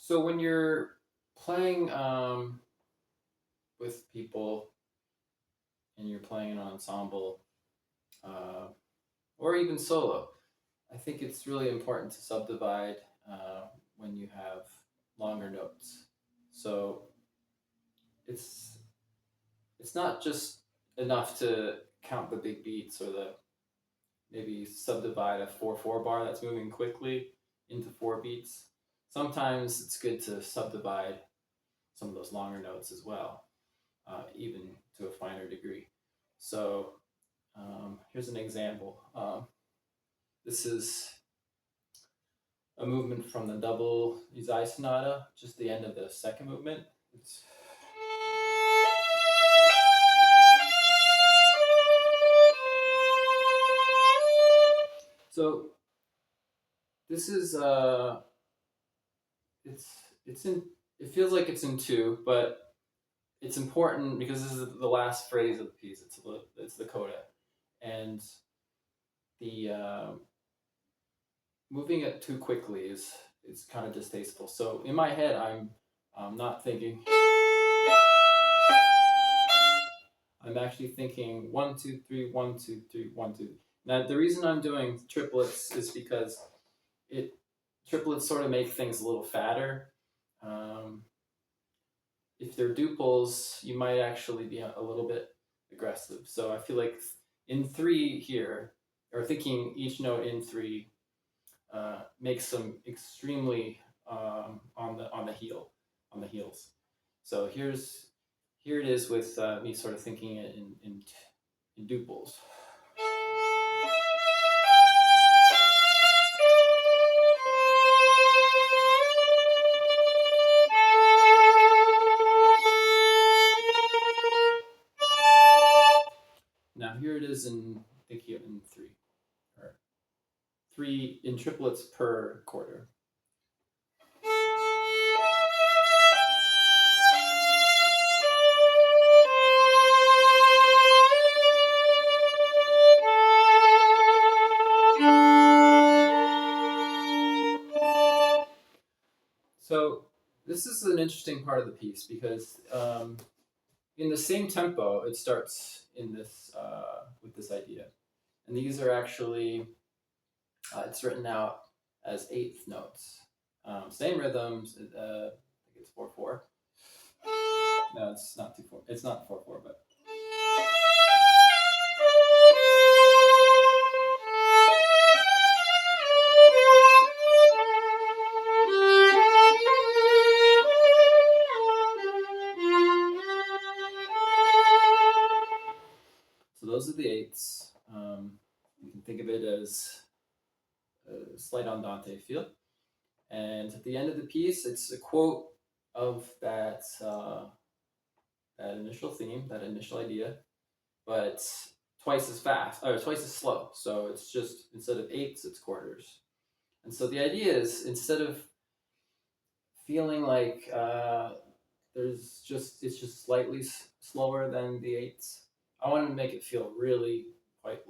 So when you're playing with people and you're playing an ensemble uh, or even solo, I think it's really important to subdivide when you have longer notes. So it's it's not just enough to count the big beats or the maybe subdivide a 4/4 bar that's moving quickly into four beats. Sometimes it's good to subdivide some of those longer notes as well, even to a finer degree. So here's an example. This is a movement from the double Izai Sonata, just the end of the second movement. It's so this is it's it's in it feels like it's in two, but it's important because this is the last phrase of the piece. It's the coda, and the moving it too quickly is kind of distasteful. So in my head, I'm not thinking. I'm actually thinking 1 2 3 1 2 3 1 2. Now the reason I'm doing triplets is because it triplets sort of make things a little fatter. Um, if they're duples, you might actually be a little bit aggressive. So I feel like in three here, or thinking each note in three, makes them extremely on the heels. So here it is with me sort of thinking it in duples. Now here it is in thinking it in three, or three in triplets per quarter. So this is an interesting part of the piece because in the same tempo, it starts in this with this idea, and these are actually it's written out as eighth notes, same rhythms. I think it's 4/4. No, it's not 2/4. It's not 4/4, but. So those are the eighths. You can think of it as a slight andante feel. And at the end of the piece, it's a quote of that initial theme, that initial idea, but twice as fast or twice as slow. So it's just instead of eighths, it's quarters. And so the idea is instead of feeling like it's just slightly slower than the eighths, I want to make it feel really quite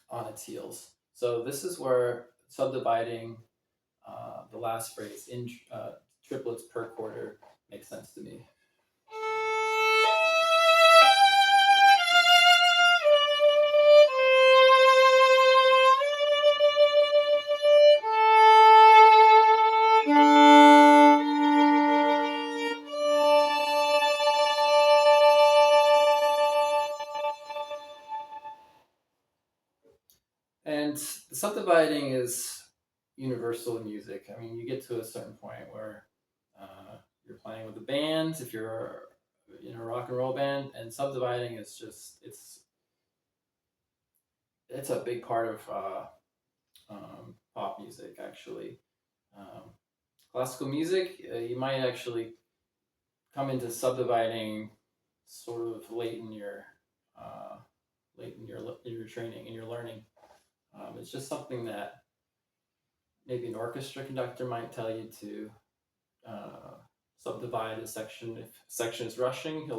on its heels. So this is where subdividing the last phrase in triplets per quarter makes sense to me. And the subdividing is universal in music. I mean, you get to a certain point where you're playing with a band, if you're in a rock and roll band, and subdividing is just it's a big part of pop music actually. Um, Classical music, you might actually come into subdividing sort of uh, late in your training and your learning. It's just something that maybe an orchestra conductor might tell you to subdivide a section. If a section is rushing,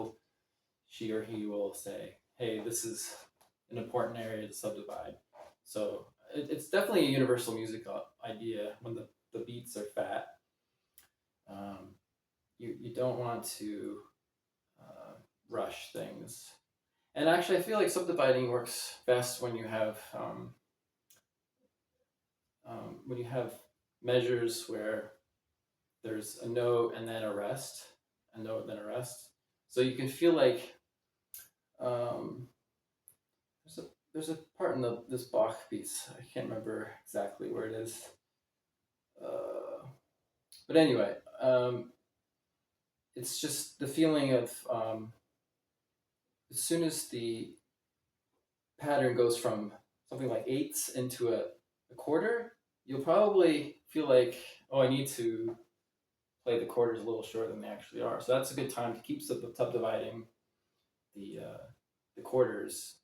she or he will say, "Hey, this is an important area to subdivide." So it's definitely a universal music idea when the beats are fat. You don't want to rush things. And actually, I feel like subdividing works best when you have measures where there's a note and then a rest, a note and then a rest. So you can feel like um, there's a part in this Bach piece. I can't remember exactly where it is. But anyway, it's just the feeling of as soon as the pattern goes from something like eighths into a quarter, you'll probably feel like, oh, I need to play the quarters a little shorter than they actually are. So that's a good time to keep subdividing the quarters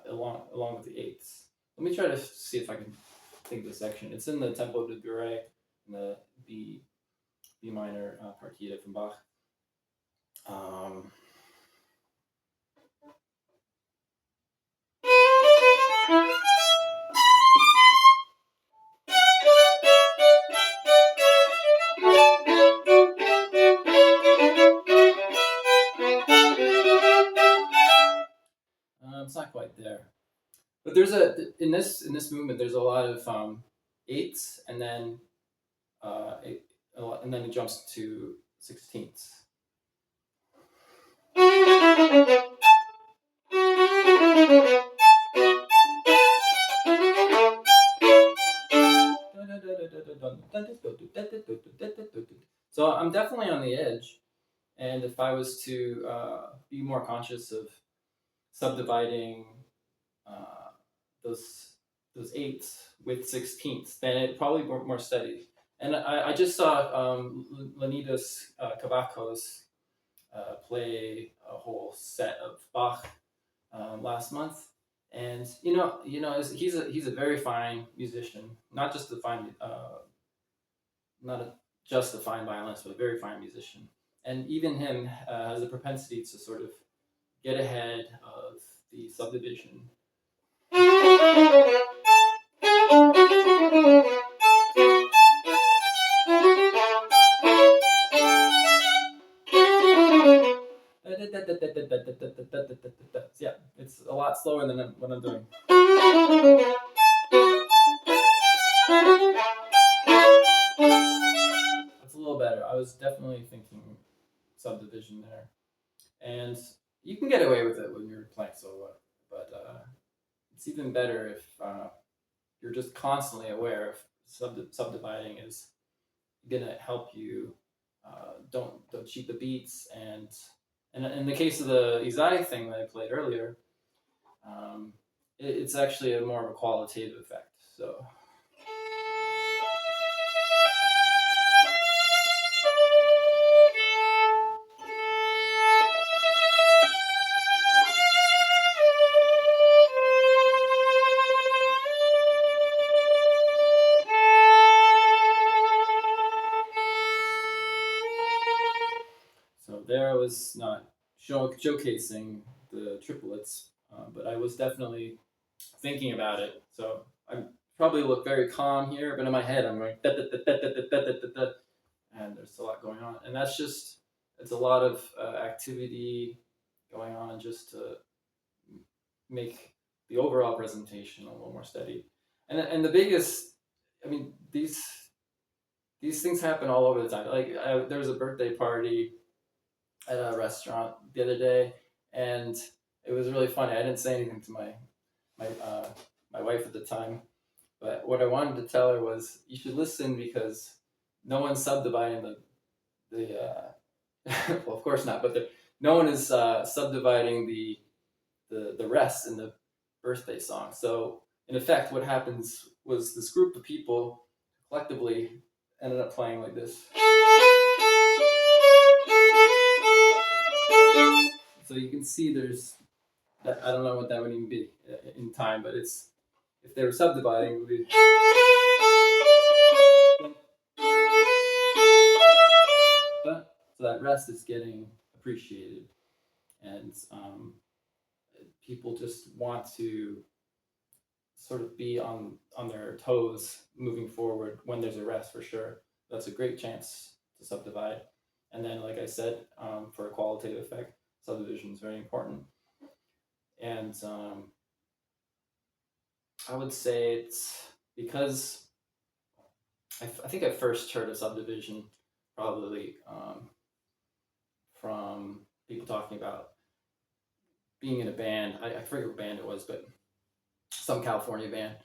along with the eighths. Let me try to see if I can think of the section. It's in the Tempo de Durée, in the B minor partita from Bach. Um, it's not quite there, but there's in this movement. There's a lot of eighths, and then and then it jumps to sixteenths. So I'm definitely on the edge, and if I was to be more conscious of subdividing uh, those eighths with sixteenths, then it probably more steady. And I just saw Leonidas Kavakos play a whole set of Bach last month, and he's a very fine musician, not just a fine not a, just a fine violinist, but a very fine musician. And even him has a propensity to sort of get ahead of the subdivision. Yeah, it's a lot slower than what I'm doing. It's a little better. I was definitely thinking subdivision there, and you can get away with it when you're playing solo, but it's even better if you're just constantly aware of subdividing is gonna help you. Don't cheat the beats, and in the case of the Izai thing that I played earlier, it's actually a more of a qualitative effect. So. So there I was not showcasing the triplets, but I was definitely thinking about it. So I probably look very calm here, but in my head I'm going da, da, da, da, da, da, da, da, da, and there's a lot going on, and that's just it's a lot of activity going on just to make the overall presentation a little more steady. And the biggest, I mean, these things happen all over the time. Like there was a birthday party at a restaurant the other day, and it was really funny. I didn't say anything to my my wife at the time, but what I wanted to tell her was you should listen because no one's subdividing the well, of course not, but no one is subdividing the rest in the birthday song. So in effect, what happens was this group of people collectively ended up playing like this. So you can see there's I don't know what that would even be in time, but it's if they were subdividing, it would be. But so that rest is getting appreciated, and people just want to sort of be on their toes moving forward when there's a rest for sure. That's a great chance to subdivide. And then, like I said, for a qualitative effect, subdivision is very important. And I would say it's because I think I first heard of subdivision probably from people talking about being in a band. I forget what band it was, but some California band,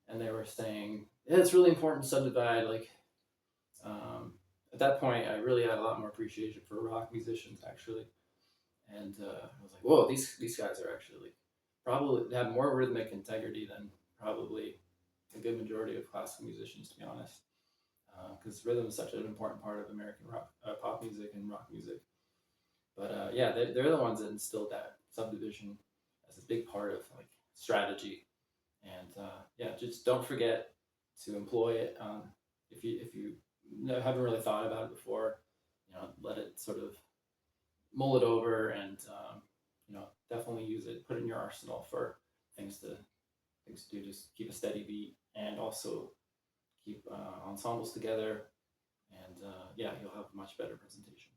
and they were saying, yeah, it's really important to subdivide. Like, at that point, I really had a lot more appreciation for rock musicians, actually. And I was like, whoa, these guys are actually probably have more rhythmic integrity than probably a good majority of classical musicians, to be honest. Because rhythm is such an important part of American rock, pop music and rock music. But yeah, they're the ones that instilled that subdivision as a big part of like strategy. And yeah, just don't forget to employ it. If you haven't really thought about it before, let it sort of mull it over, and definitely use it. Put it in your arsenal for things to do. Just keep a steady beat, and also keep ensembles together, and yeah, you'll have a much better presentation.